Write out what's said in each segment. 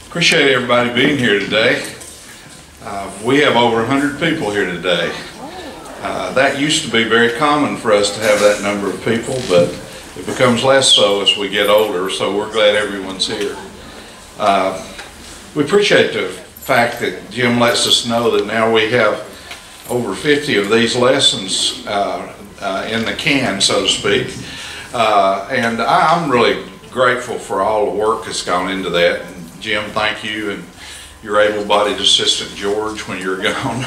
Appreciate everybody being here today. We have over 100 people here today. That used to be very common for us to have that number of people, but it becomes less so as we get older, so we're glad everyone's here. We appreciate the fact that Jim lets us know that now we have over 50 of these lessons in the can, so to speak. And I'm really grateful for all the work that's gone into that. And Jim, thank you, and your able-bodied assistant George when you're gone.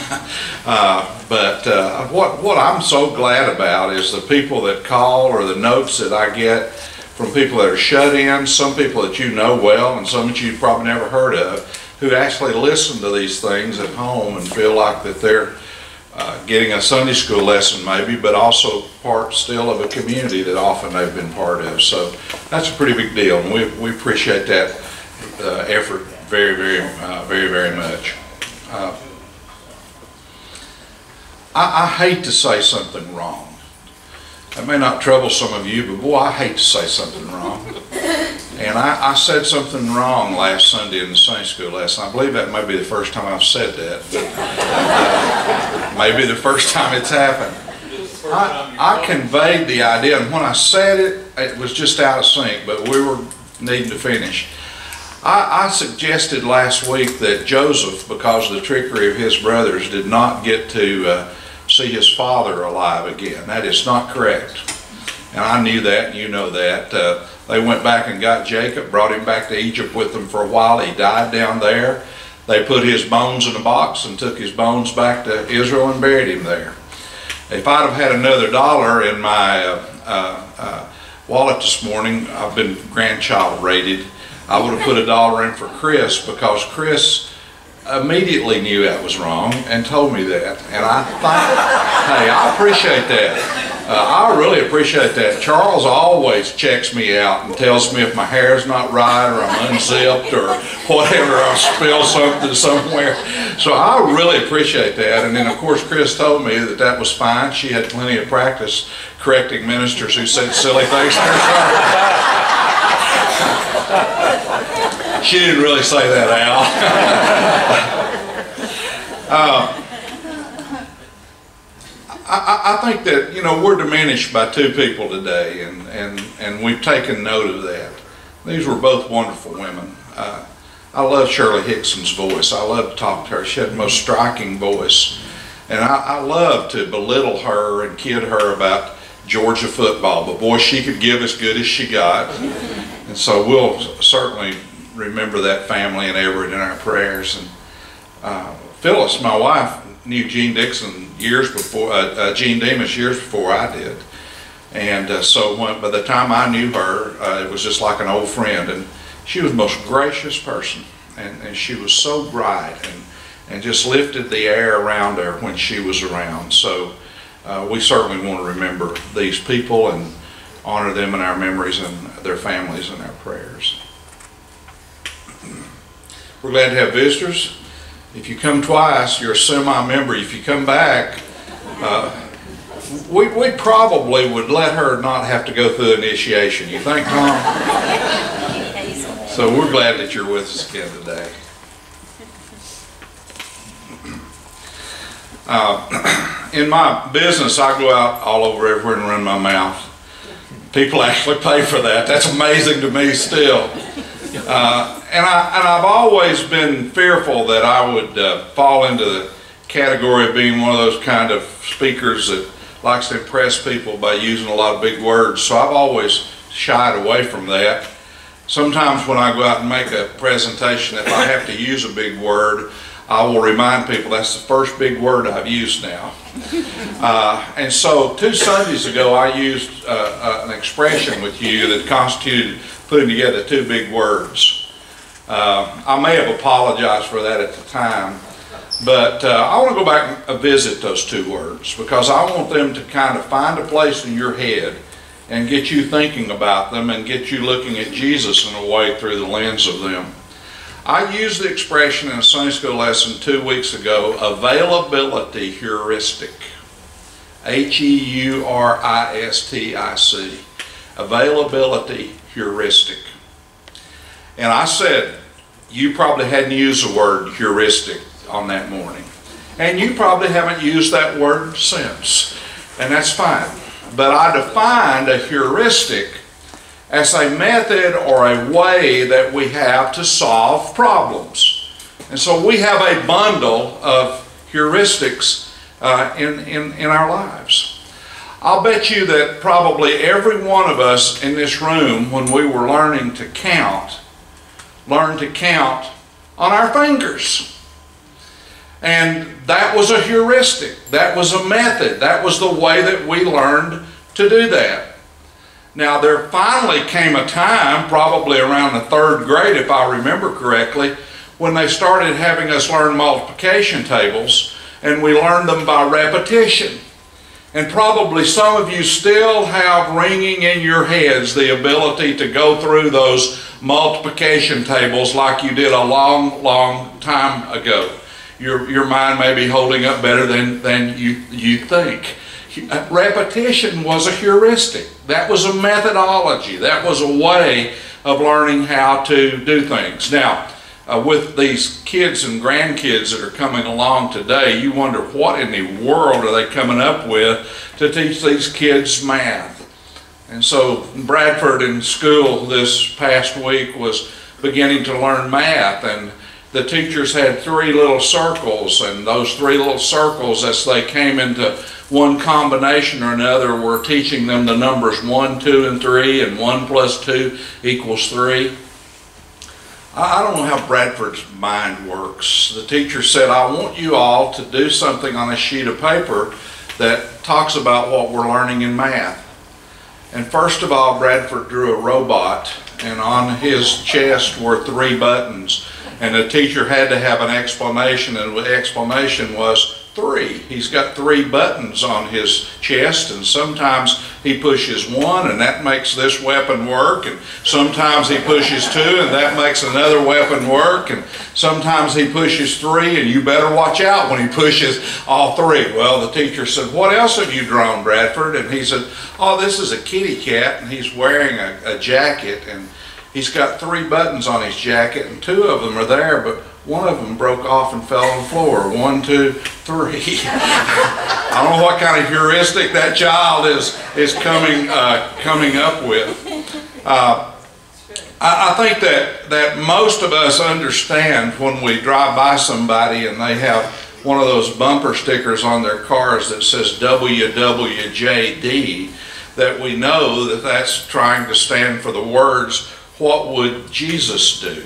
What I'm so glad about is the people that call, or the notes that I get from people that are shut in, some people that you know well and some that you've probably never heard of, who actually listen to these things at home and feel like that they're getting a Sunday school lesson maybe, but also part still of a community that often they've been part of. So that's a pretty big deal, and we appreciate that effort very much. I hate to say something wrong. That may not trouble some of you, but boy, I hate to say something wrong. And I said something wrong last Sunday in the Sunday school lesson. I believe that may be the first time I've said that. Maybe the first time it's happened. I conveyed the idea, and when I said it, it was just out of sync, but we were needing to finish. I suggested last week that Joseph, because of the trickery of his brothers, did not get to see his father alive again. That is not correct. And I knew that, and you know that. They went back and got Jacob, brought him back to Egypt with them for a while. He died down there. They put his bones in a box and took his bones back to Israel and buried him there. If I'd have had another dollar in my wallet this morning, I've been grandchild rated, I would have put a dollar in for Chris, because Chris immediately knew that was wrong and told me that. And hey, I appreciate that. I really appreciate that. Charles always checks me out and tells me if my hair's not right, or I'm unzipped, or whatever, I'll spill something somewhere. So I really appreciate that. And then of course Chris told me that that was fine. She had plenty of practice correcting ministers who said silly things in their sermon. She didn't really say that, Al. I think that, you know, we're diminished by two people today, and we've taken note of that. These were both wonderful women. I love Shirley Hickson's voice. I love to talk to her. She had the most striking voice. And I love to belittle her and kid her about Georgia football, but boy, she could give as good as she got. And so we'll certainly remember that family and Everett in our prayers. And Phyllis, my wife, knew Gene Dixon years before, Gene Demas years before I did. And so by the time I knew her, it was just like an old friend. And she was the most gracious person. And she was so bright and just lifted the air around her when she was around. So we certainly want to remember these people and honor them in our memories and their families in our prayers. We're glad to have visitors. If you come twice, you're a semi-member. If you come back, we probably would let her not have to go through initiation. You think, Tom? So we're glad that you're with us again today. In my business, I go out all over everywhere and run my mouth. People actually pay for that. That's amazing to me still. And I've always been fearful that I would fall into the category of being one of those kind of speakers that likes to impress people by using a lot of big words. So I've always shied away from that. Sometimes when I go out and make a presentation, if I have to use a big word, I will remind people that's the first big word I've used now. And so 2 Sundays ago I used an expression with you that constituted putting together 2 big words. I may have apologized for that at the time, but I want to go back and visit those 2 words, because I want them to kind of find a place in your head and get you thinking about them and get you looking at Jesus in a way through the lens of them. I used the expression in a Sunday school lesson 2 weeks ago, availability heuristic. H-E-U-R-I-S-T-I-C. Availability heuristic. And I said, you probably hadn't used the word heuristic on that morning. And you probably haven't used that word since. And that's fine. But I defined a heuristic as a method or a way that we have to solve problems. And so we have a bundle of heuristics in our lives. I'll bet you that probably every one of us in this room, when we were learning to count, learned to count on our fingers. And that was a heuristic. That was a method. That was the way that we learned to do that. Now, there finally came a time, probably around the 3rd grade, if I remember correctly, when they started having us learn multiplication tables, and we learned them by repetition. And probably some of you still have ringing in your heads the ability to go through those multiplication tables like you did a long, long time ago. Your mind may be holding up better than you think. Repetition was a heuristic. That was a methodology. That was a way of learning how to do things. Now, with these kids and grandkids that are coming along today, you wonder what in the world are they coming up with to teach these kids math. And so Bradford in school this past week was beginning to learn math, and the teachers had 3 little circles, and those 3 little circles, as they came into one combination or another, were teaching them the numbers 1, 2, and 3, and 1 plus 2 equals 3. I don't know how Bradford's mind works. The teacher said, I want you all to do something on a sheet of paper that talks about what we're learning in math. And first of all, Bradford drew a robot, and on his chest were 3 buttons. And the teacher had to have an explanation, and the explanation was 3. He's got 3 buttons on his chest, and sometimes he pushes 1 and that makes this weapon work, and sometimes he pushes 2 and that makes another weapon work, and sometimes he pushes 3 and you better watch out when he pushes all 3. Well, the teacher said, what else have you drawn, Bradford? And he said, oh, this is a kitty cat, and he's wearing a jacket, and he's got 3 buttons on his jacket, and 2 of them are there, but 1 of them broke off and fell on the floor. 1, 2, 3. I don't know what kind of heuristic that child is coming up with. I think that most of us understand when we drive by somebody and they have one of those bumper stickers on their cars that says WWJD, that we know that that's trying to stand for the words, what would Jesus do?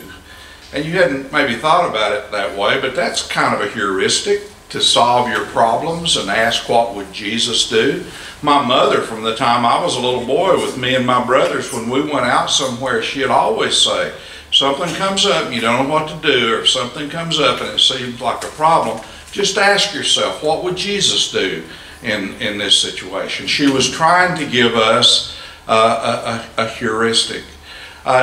And you hadn't maybe thought about it that way, but that's kind of a heuristic to solve your problems and ask what would Jesus do. My mother, from the time I was a little boy with me and my brothers, when we went out somewhere, she'd always say, something comes up and you don't know what to do, or if something comes up and it seems like a problem, just ask yourself, what would Jesus do in this situation? She was trying to give us a heuristic.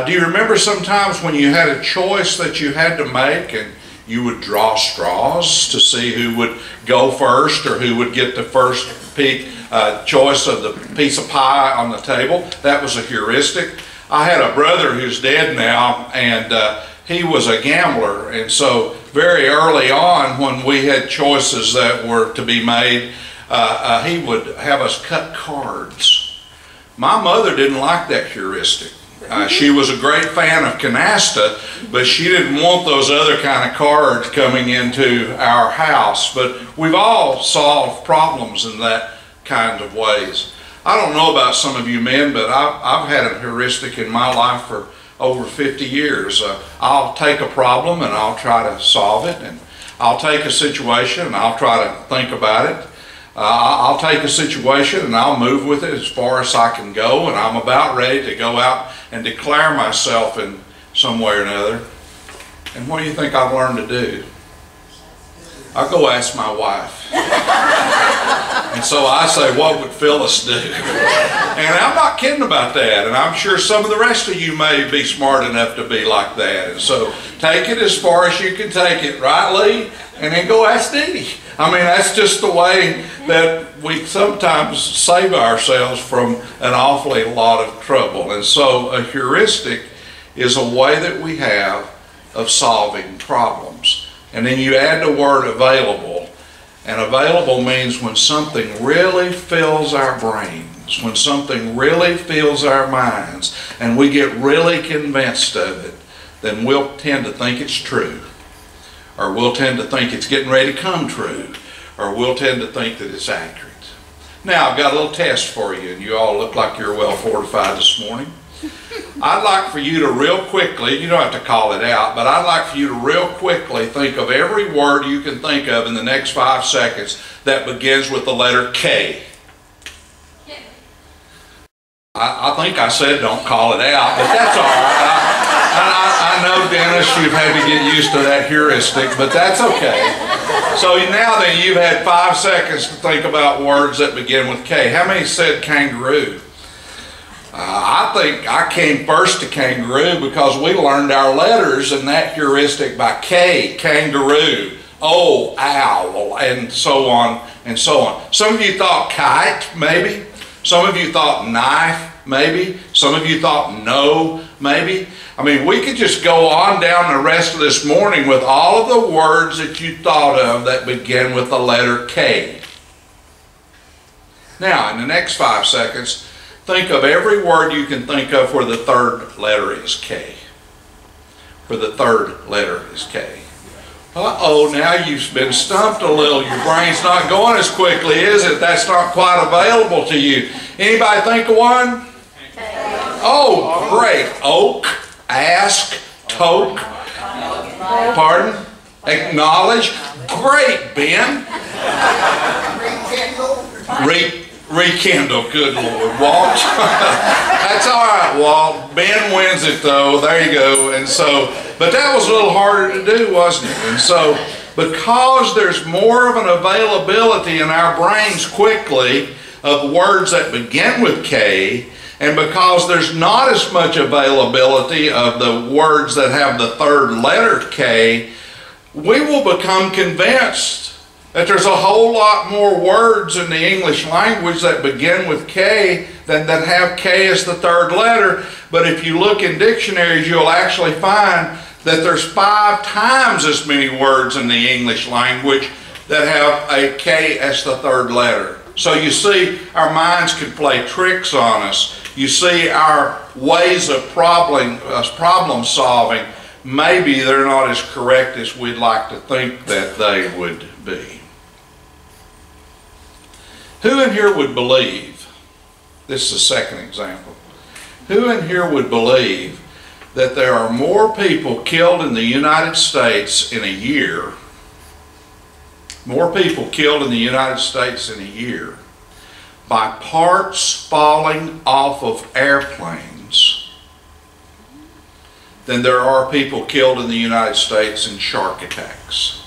Do you remember sometimes when you had a choice that you had to make and you would draw straws to see who would go first or who would get the first choice of the piece of pie on the table? That was a heuristic. I had a brother who's dead now, and he was a gambler, and so very early on when we had choices that were to be made, he would have us cut cards. My mother didn't like that heuristic. She was a great fan of canasta, but she didn't want those other kind of cards coming into our house. But we've all solved problems in that kind of ways. I don't know about some of you men, but I've had a heuristic in my life for over 50 years. I'll take a problem and I'll try to solve it, and I'll take a situation and I'll try to think about it. I'll take a situation and I'll move with it as far as I can go, and I'm about ready to go out and declare myself in some way or another. And what do you think I've learned to do? I'll go ask my wife. And so I say, what would Phyllis do? And I'm not kidding about that. And I'm sure some of the rest of you may be smart enough to be like that. And so take it as far as you can take it, right, Lee? And then go ask Dee Dee. I mean, that's just the way that we sometimes save ourselves from an awfully lot of trouble. And so a heuristic is a way that we have of solving problems. And then you add the word available. And available means when something really fills our brains, when something really fills our minds, and we get really convinced of it, then we'll tend to think it's true. Or we'll tend to think it's getting ready to come true. Or we'll tend to think that it's accurate. Now, I've got a little test for you, and you all look like you're well fortified this morning. I'd like for you to real quickly, you don't have to call it out, but I'd like for you to real quickly think of every word you can think of in the next 5 seconds that begins with the letter K. I think I said don't call it out, but that's all right. I know, Dennis, you've had to get used to that heuristic, but that's okay. So now then, you've had 5 seconds to think about words that begin with K. How many said kangaroo? I think I came first to kangaroo because we learned our letters in that heuristic by K, kangaroo, O, owl, and so on and so on. Some of you thought kite, maybe. Some of you thought knife, maybe. Some of you thought no, maybe. I mean, we could just go on down the rest of this morning with all of the words that you thought of that begin with the letter K. Now, in the next 5 seconds, think of every word you can think of where the third letter is K. Where the third letter is K. Uh-oh, now you've been stumped a little. Your brain's not going as quickly, is it? That's not quite available to you. Anybody think of one? Oh, great. Oak, ask, toke. Pardon? Acknowledge. Great, Ben. Rekindle, good Lord. Walt. That's all right, Walt. Ben wins it though. There you go. And so, but that was a little harder to do, wasn't it? And so, because there's more of an availability in our brains quickly of words that begin with K, and because there's not as much availability of the words that have the third letter K, we will become convinced that there's a whole lot more words in the English language that begin with K than that have K as the third letter. But if you look in dictionaries, you'll actually find that there's 5 times as many words in the English language that have a K as the third letter. So you see, our minds can play tricks on us. You see, our ways of problem solving, maybe they're not as correct as we'd like to think that they would be. Who in here would believe, this is the second example, who in here would believe that there are more people killed in the United States in a year, more people killed in the United States in a year by parts falling off of airplanes than there are people killed in the United States in shark attacks?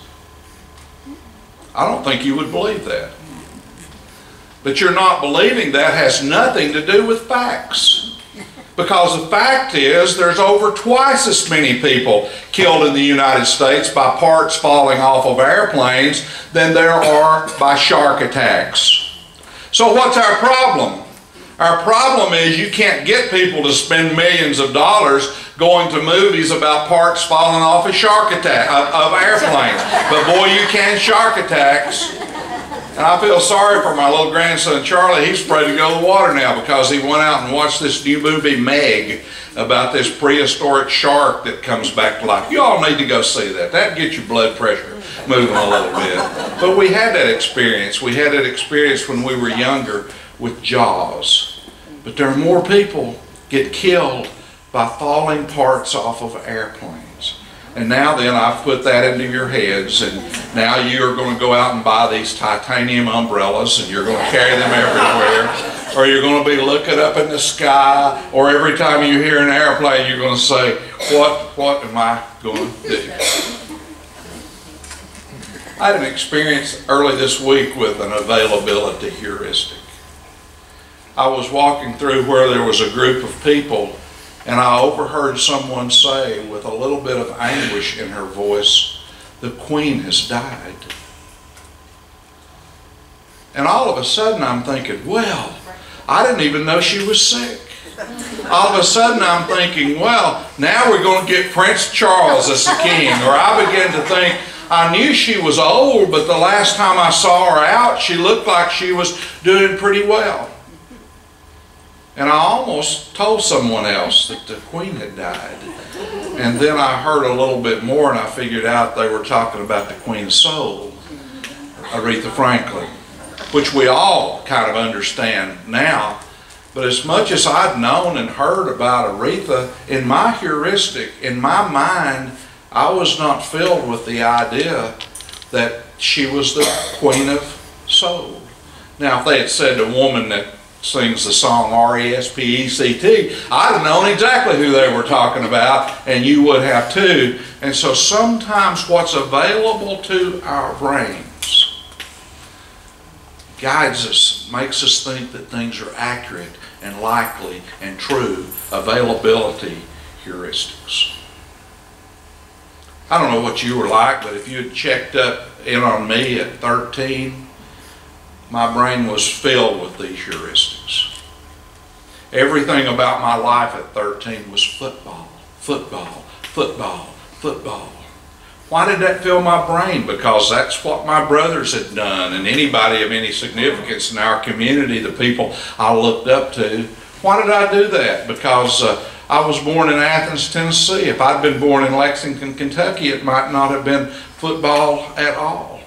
I don't think you would believe that. But you're not believing that has nothing to do with facts. Because the fact is there's over twice as many people killed in the United States by parts falling off of airplanes than there are by shark attacks. So what's our problem? Our problem is you can't get people to spend millions of dollars going to movies about parts falling off of airplanes. But boy, you can shark attacks. And I feel sorry for my little grandson Charlie. He's afraid to go to the water now because he went out and watched this new movie Meg about this prehistoric shark that comes back to life. You all need to go see that. That'd get your blood pressure moving a little bit. But we had that experience. We had that experience when we were younger with Jaws. But there are more people get killed by falling parts off of airplanes. And now then, I've put that into your heads, and now you're going to go out and buy these titanium umbrellas, and you're going to carry them everywhere, or you're going to be looking up in the sky, or every time you hear an airplane, you're going to say, what am I going to do? I had an experience early this week with an availability heuristic. I was walking through where there was a group of people, and I overheard someone say with a little bit of anguish in her voice, "The Queen has died." And all of a sudden I'm thinking, well, I didn't even know she was sick. All of a sudden I'm thinking, well, now we're going to get Prince Charles as the king. Or I began to think, I knew she was old, but the last time I saw her out, she looked like she was doing pretty well. And I almost told someone else that the Queen had died. And then I heard a little bit more and I figured out they were talking about the Queen's soul, Aretha Franklin, which we all kind of understand now. But as much as I'd known and heard about Aretha, in my heuristic, in my mind, I was not filled with the idea that she was the Queen of Soul. Now, if they had said a woman that sings the song R-E-S-P-E-C-T, I'd have known exactly who they were talking about, and you would have too. And so sometimes what's available to our brains guides us, makes us think that things are accurate and likely and true. Availability heuristics. I don't know what you were like, but if you had checked up in on me at 13, my brain was filled with these heuristics. Everything about my life at 13 was football, football, football, football. Why did that fill my brain? Because that's what my brothers had done, and anybody of any significance in our community, the people I looked up to. Why did I do that? Because I was born in Athens, Tennessee. If I'd been born in Lexington, Kentucky, it might not have been football at all.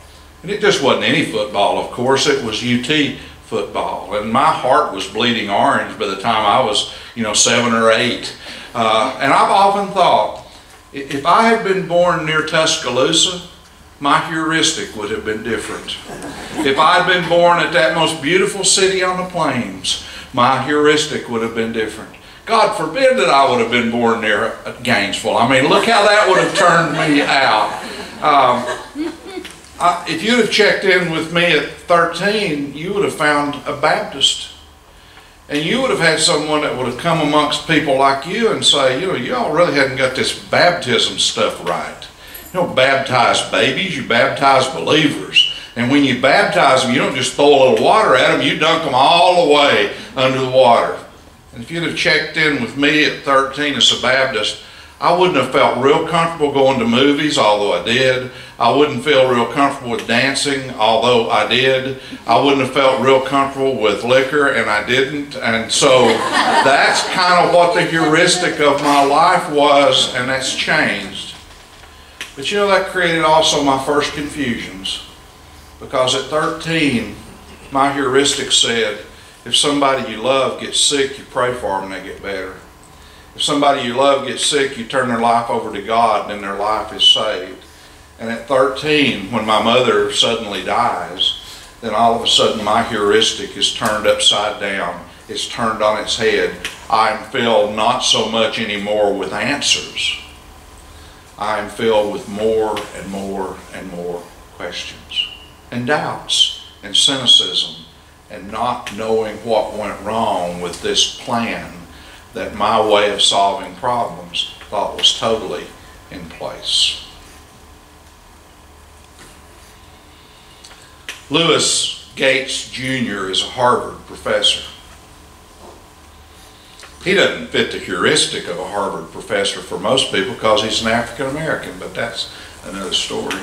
And it just wasn't any football, of course. It was UT football. And my heart was bleeding orange by the time I was, 7 or 8. And I've often thought, if I had been born near Tuscaloosa, my heuristic would have been different. If I had been born at that most beautiful city on the plains, my heuristic would have been different. God forbid that I would have been born near Gainesville. I mean, look how that would have turned me out. If you'd have checked in with me at 13, you would have found a Baptist. And you would have had someone that would have come amongst people like you and say, y'all really hadn't got this baptism stuff right. You don't baptize babies, you baptize believers. And when you baptize them, you don't just throw a little water at them, you dunk them all the way under the water. And if you'd have checked in with me at 13 as a Baptist, I wouldn't have felt real comfortable going to movies, although I did. I wouldn't feel real comfortable with dancing, although I did. I wouldn't have felt real comfortable with liquor, and I didn't. And so that's kind of what the heuristic of my life was, and that's changed. But that created also my first confusions. Because at 13, my heuristic said, if somebody you love gets sick, you pray for them and they get better. If somebody you love gets sick, you turn their life over to God and their life is saved. And at 13, when my mother suddenly dies, then all of a sudden my heuristic is turned upside down. It's turned on its head. I'm filled not so much anymore with answers. I'm filled with more and more and more questions and doubts and cynicism and not knowing what went wrong with this plan that my way of solving problems thought was totally in place. Lewis Gates Jr. is a Harvard professor. He doesn't fit the heuristic of a Harvard professor for most people because he's an African American, but that's another story.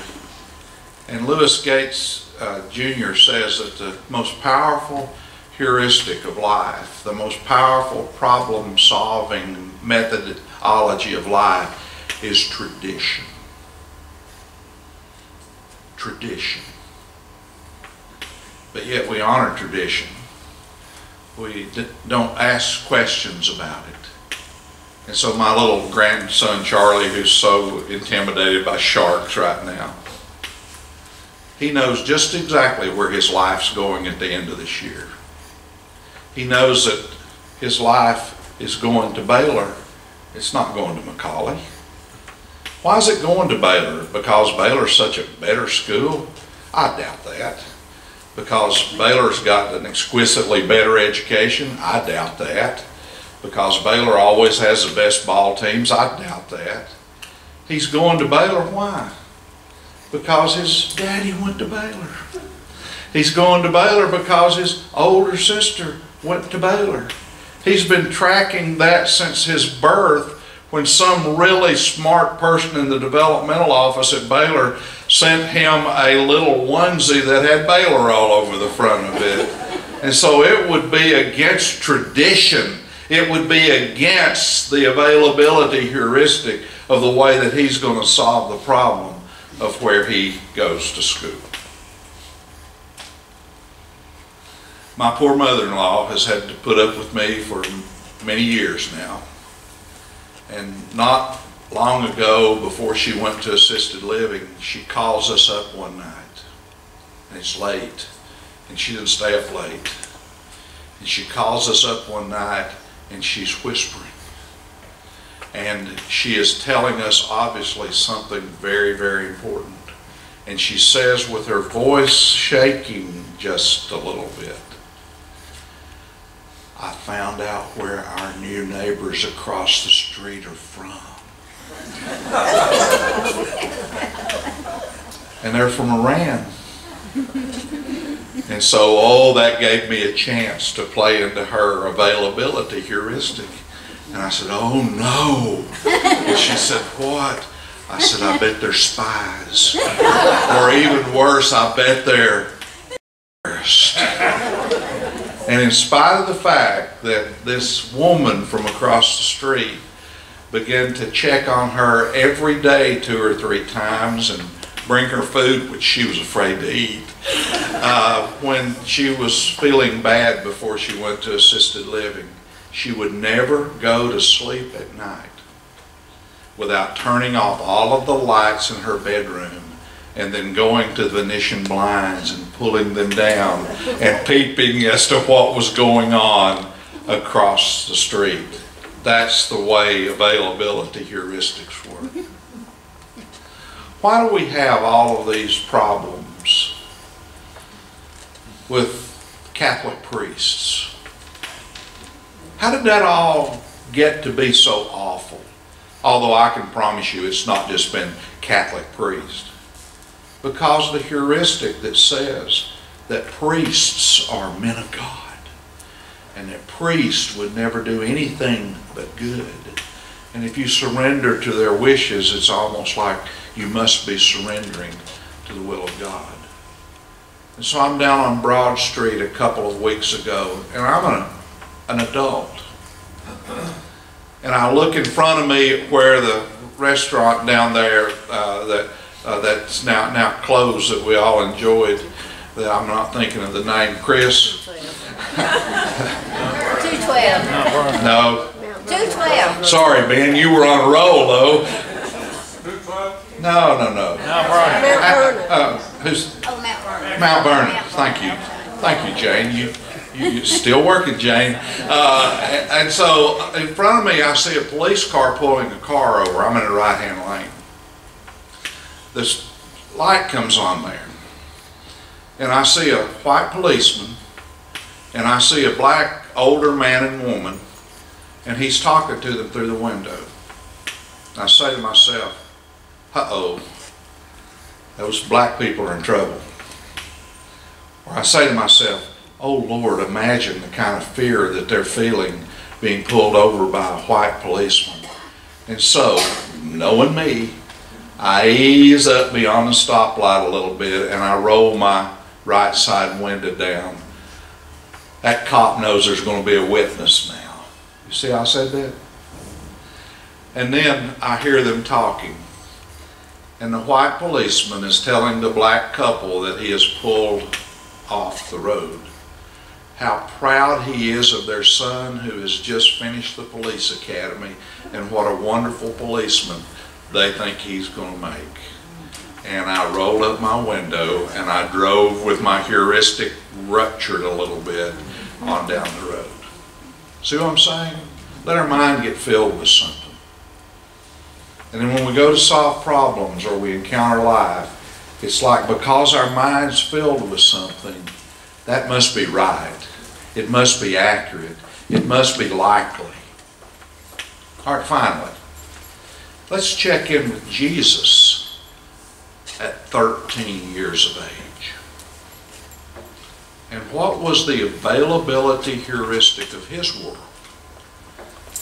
And Lewis Gates Jr. says that the most powerful heuristic of life, the most powerful problem-solving methodology of life is tradition. Tradition. But yet we honor tradition. We don't ask questions about it. And so my little grandson Charlie, who's so intimidated by sharks right now, he knows just exactly where his life's going at the end of this year. He knows that his life is going to Baylor. It's not going to Macaulay. Why is it going to Baylor? Because Baylor's such a better school? I doubt that. Because Baylor's got an exquisitely better education? I doubt that. Because Baylor always has the best ball teams? I doubt that. He's going to Baylor. Why? Because his daddy went to Baylor. He's going to Baylor because his older sister went to Baylor. He's been tracking that since his birth, when some really smart person in the developmental office at Baylor sent him a little onesie that had Baylor all over the front of it. And so it would be against tradition. It would be against the availability heuristic of the way that he's going to solve the problem of where he goes to school. My poor mother-in-law has had to put up with me for many years now. And not long ago, before she went to assisted living, she calls us up one night. And it's late. And she didn't stay up late. And she calls us up one night and she's whispering. And she is telling us obviously something very, very important. And she says with her voice shaking just a little bit, "I found out where our new neighbors across the street are from." And they're from Iran. And so, oh, that gave me a chance to play into her availability heuristic. And I said, "Oh no." And she said, "What?" I said, "I bet they're spies." Or even worse, I bet they're terrorists. And in spite of the fact that this woman from across the street began to check on her every day 2 or 3 times and bring her food, which she was afraid to eat, when she was feeling bad before she went to assisted living, she would never go to sleep at night without turning off all of the lights in her bedroom and then going to the Venetian blinds and pulling them down and peeping as to what was going on across the street. That's the way availability heuristics work. Why do we have all of these problems with Catholic priests? How did that all get to be so awful? Although I can promise you it's not just been Catholic priests. Because the heuristic that says that priests are men of God and that priests would never do anything but good. And if you surrender to their wishes, it's almost like you must be surrendering to the will of God. And so I'm down on Broad Street a couple of weeks ago, and I'm an adult. And I look in front of me at where the restaurant down there that's now closed that we all enjoyed, that I'm not thinking of the name, Chris? 212. No. 212. Sorry, Ben, you were on a roll though. No. Mount Vernon. Who's? Oh, Mount Vernon. Mount Vernon. Thank you, Jane. You still working, Jane. And so in front of me, I see a police car pulling a car over. I'm in the right-hand lane. This light comes on there, and I see a white policeman, and I see a black older man and woman, and he's talking to them through the window. And I say to myself, uh-oh, those black people are in trouble. Or I say to myself, oh Lord, imagine the kind of fear that they're feeling being pulled over by a white policeman. And so, knowing me, I ease up beyond the stoplight a little bit and I roll my right side window down. That cop knows there's going to be a witness now. You see how I said that? And then I hear them talking. And the white policeman is telling the black couple that he has pulled off the road how proud he is of their son who has just finished the police academy and what a wonderful policeman they think he's going to make. And I rolled up my window and I drove with my heuristic ruptured a little bit on down the road. See what I'm saying? Let our mind get filled with something. And then when we go to solve problems or we encounter life, it's like because our mind's filled with something, that must be right. It must be accurate. It must be likely. All right, finally, let's check in with Jesus at 13 years of age. And what was the availability heuristic of his world?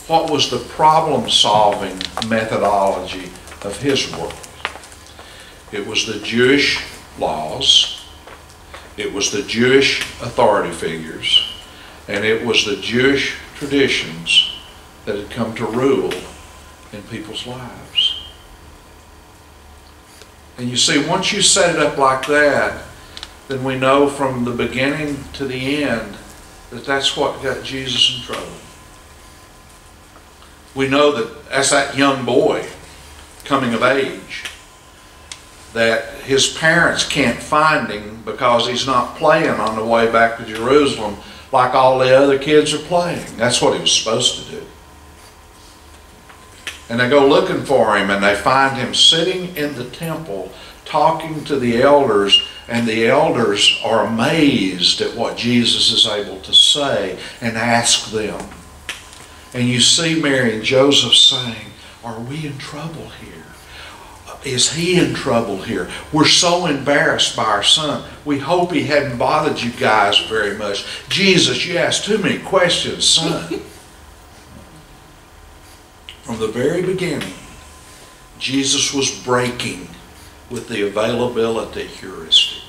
What was the problem-solving methodology of his world? It was the Jewish laws, it was the Jewish authority figures, and it was the Jewish traditions that had come to rule in people's lives. And you see, once you set it up like that, then we know from the beginning to the end that that's what got Jesus in trouble. We know that as that young boy coming of age, that his parents can't find him because he's not playing on the way back to Jerusalem like all the other kids are playing. That's what he was supposed to do. And they go looking for him, and they find him sitting in the temple talking to the elders, and the elders are amazed at what Jesus is able to say and ask them. And you see Mary and Joseph saying, are we in trouble here? Is he in trouble here? We're so embarrassed by our son. We hope he hadn't bothered you guys very much. Jesus, you asked too many questions, son. From the very beginning, Jesus was breaking with the availability heuristic.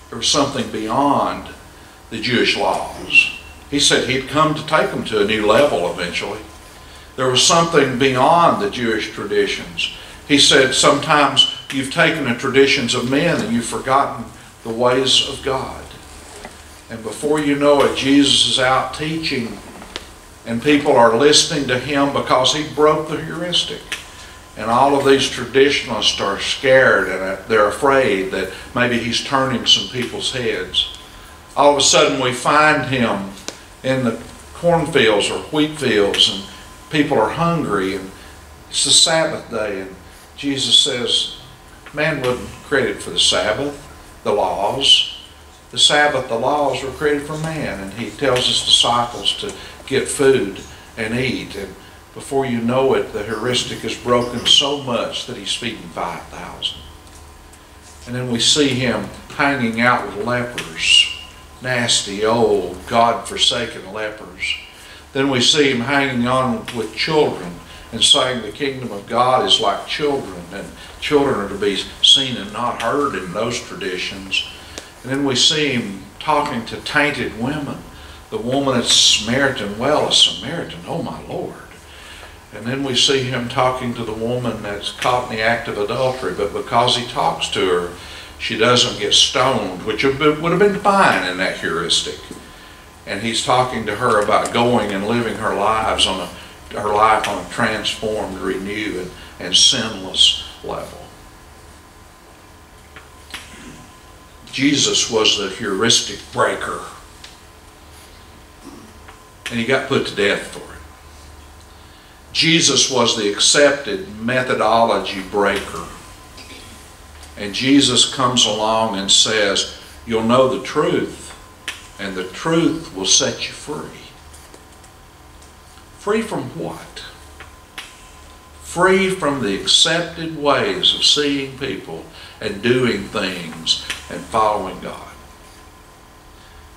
There was something beyond the Jewish laws. He said he'd come to take them to a new level eventually. There was something beyond the Jewish traditions. He said sometimes you've taken the traditions of men and you've forgotten the ways of God. And before you know it, Jesus is out teaching, and people are listening to him because he broke the heuristic. And all of these traditionalists are scared, and they're afraid that maybe he's turning some people's heads. All of a sudden we find him in the cornfields or wheat fields, and people are hungry, and it's the Sabbath day, and Jesus says, man wasn't created for the Sabbath, the laws. The Sabbath, the laws were created for man, and he tells his disciples to get food and eat, and before you know it, the heuristic is broken so much that he's feeding 5,000. And then we see him hanging out with lepers, nasty, old, God-forsaken lepers. Then we see him hanging on with children and saying the kingdom of God is like children, and children are to be seen and not heard in those traditions. And then we see him talking to tainted women. The woman at Samaritan well, a Samaritan, oh my Lord. And then we see him talking to the woman that's caught in the act of adultery, but because he talks to her, she doesn't get stoned, which would have been fine in that heuristic. And he's talking to her about going and living her life on a transformed, renewed, and sinless level. Jesus was the heuristic breaker, and he got put to death for it. Jesus was the accepted methodology breaker. And Jesus comes along and says, you'll know the truth, and the truth will set you free. Free from what? Free from the accepted ways of seeing people and doing things and following God.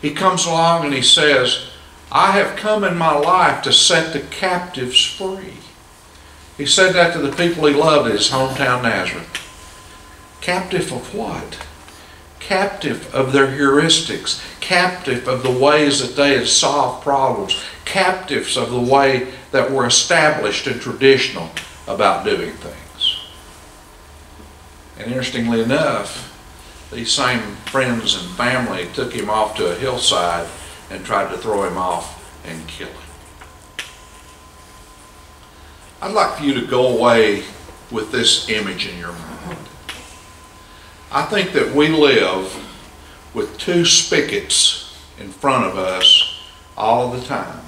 He comes along and he says, I have come in my life to set the captives free. He said that to the people he loved in his hometown Nazareth. Captive of what? Captive of their heuristics. Captive of the ways that they had solved problems. Captives of the way that were established and traditional about doing things. And interestingly enough, these same friends and family took him off to a hillside and tried to throw him off and kill him. I'd like for you to go away with this image in your mind. I think that we live with two spigots in front of us all the time.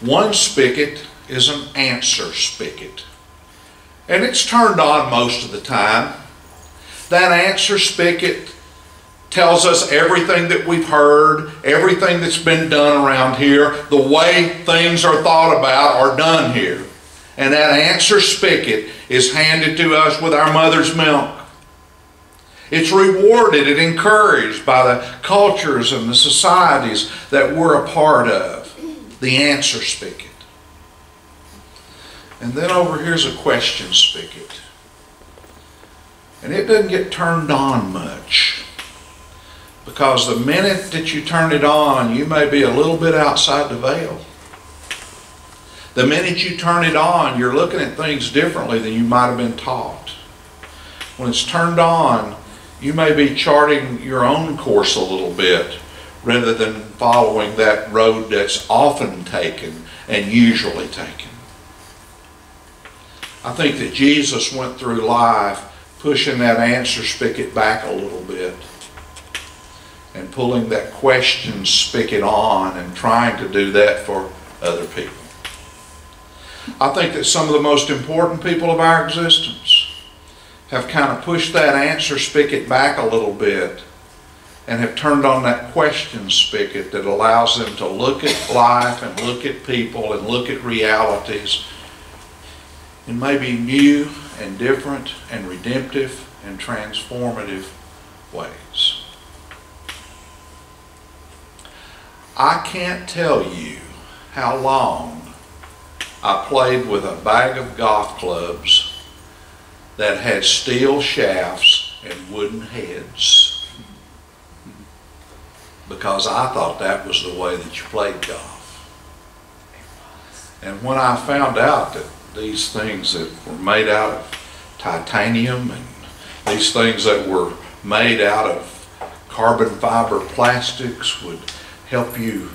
One spigot is an answer spigot, and it's turned on most of the time. That answer spigot tells us everything that we've heard, everything that's been done around here, the way things are thought about or done here. And that answer spigot is handed to us with our mother's milk. It's rewarded and encouraged by the cultures and the societies that we're a part of. the answer spigot. And then over here's a question spigot. And it doesn't get turned on much, because the minute that you turn it on, you may be a little bit outside the veil. The minute you turn it on, you're looking at things differently than you might have been taught. When it's turned on, you may be charting your own course a little bit rather than following that road that's often taken and usually taken. I think that Jesus went through life pushing that answer spigot back a little bit and pulling that question spigot on and trying to do that for other people. I think that some of the most important people of our existence have kind of pushed that answer spigot back a little bit and have turned on that question spigot that allows them to look at life and look at people and look at realities in maybe new and different and redemptive and transformative ways. I can't tell you how long I played with a bag of golf clubs that had steel shafts and wooden heads, because I thought that was the way that you played golf. And when I found out that these things that were made out of titanium and these things that were made out of carbon fiber plastics would help you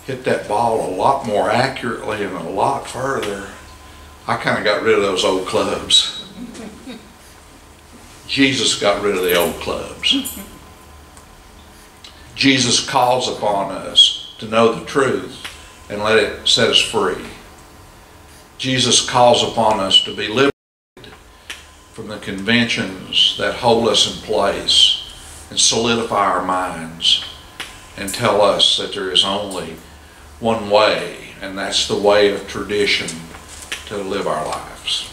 hit that ball a lot more accurately and a lot further, I kind of got rid of those old clubs. Jesus got rid of the old clubs. Jesus calls upon us to know the truth and let it set us free. Jesus calls upon us to be liberated from the conventions that hold us in place and solidify our minds and tell us that there is only one way, and that's the way of tradition to live our lives.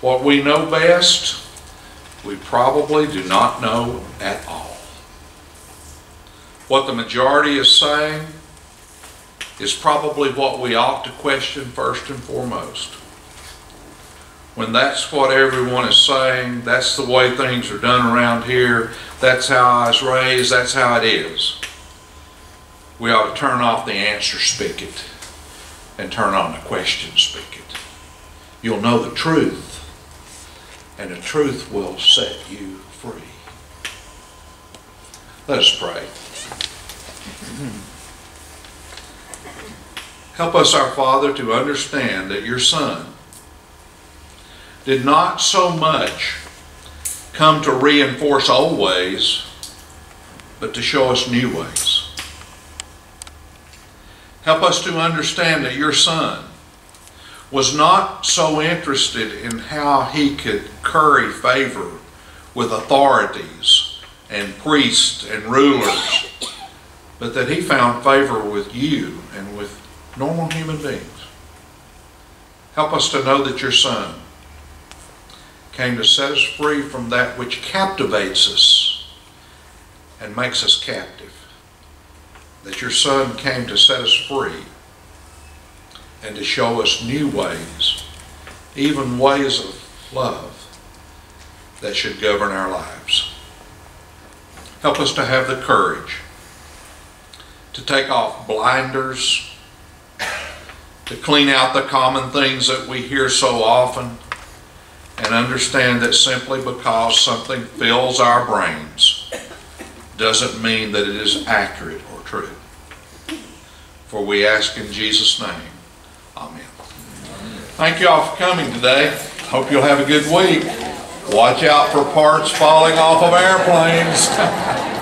What we know best, we probably do not know at all. What the majority is saying is probably what we ought to question first and foremost. When that's what everyone is saying, that's the way things are done around here, that's how I was raised, that's how it is, we ought to turn off the answer spigot and turn on the question spigot. You'll know the truth, and the truth will set you free. Let us pray. Help us, our Father, to understand that your Son did not so much come to reinforce old ways, but to show us new ways. Help us to understand that your Son was not so interested in how he could curry favor with authorities and priests and rulers, but that he found favor with you and with normal human beings. Help us to know that your Son came to set us free from that which captivates us and makes us captive. That your Son came to set us free and to show us new ways, even ways of love that should govern our lives. Help us to have the courage to take off blinders, to clean out the common things that we hear so often, and understand that simply because something fills our brains doesn't mean that it is accurate or true. For we ask in Jesus' name. Amen. Thank you all for coming today. Hope you'll have a good week. Watch out for parts falling off of airplanes.